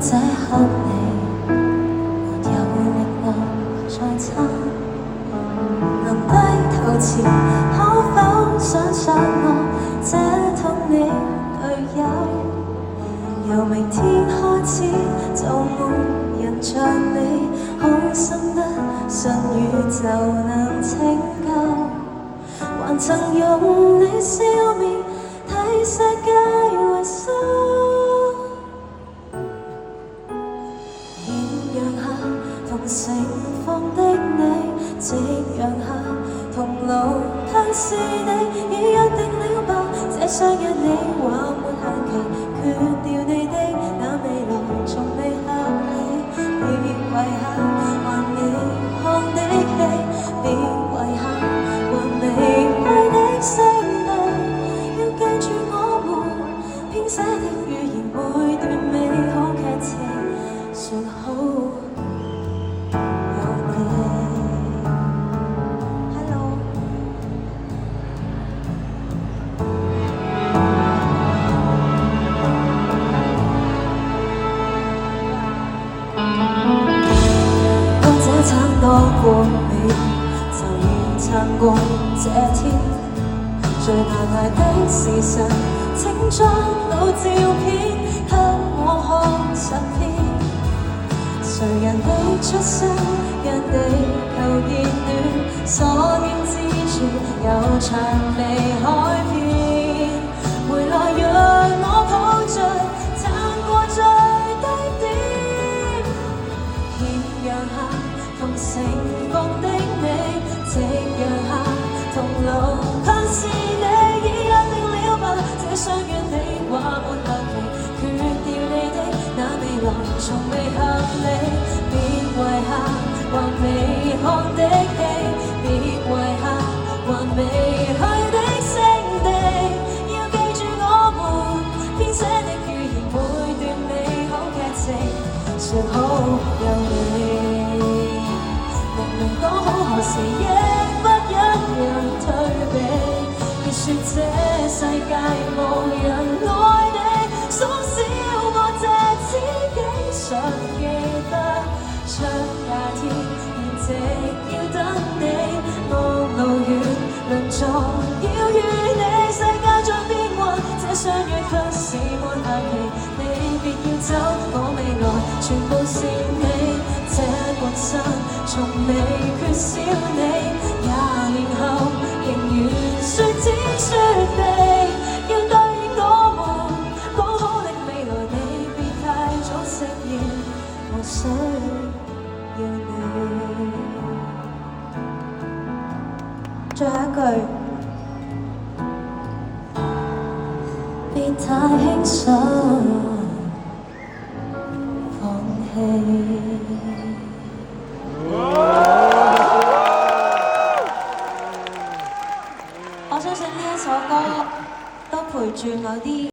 這刻你沒有力量再撐，臨低頭前可否想想我這痛你隊友？由明天開始就沒人像你好心得信宇宙能拯救，還曾用你笑面替世界維修。豔陽下同盛放的你，夕陽下同路向是你，已約定了吧？這相約你話沒限期，決掉你的那未來從未合理。別遺下還未看的戲，別遺下還未開的聲帶，要記住我們編寫的語言，每段美好劇情說好有你。Hello。當這慘多過美，就願撐過這天。最難捱的事實，請將老照片給我看10遍。誰人的出生，讓地球熱暖，所見之處有場未開篇。回來讓我抱着撐過最低點。豔陽下同盛放的你，夕陽下同路向是你，已約定了吧？這相約你話沒限期，決掉你的那未來從未合理。別遺下還未看的戲，別遺下還未去的聖地，要記住我們編寫的語言，每段美好劇情說好有你。明明講好何時亦不一樣退避，別說這世界無人愛你，傻小我這知己常記得出夏天，現直要等你。路遠鄰座要與你，世界在變幻，這相約卻是沒限期。你別要走，我未來全部是你，這渾身從未缺少你。20年後仍然說天說地，要對我們講好的未來，你別太早適應，我需要你。最後一句，別太輕率放棄。我相信呢一首歌都陪住某啲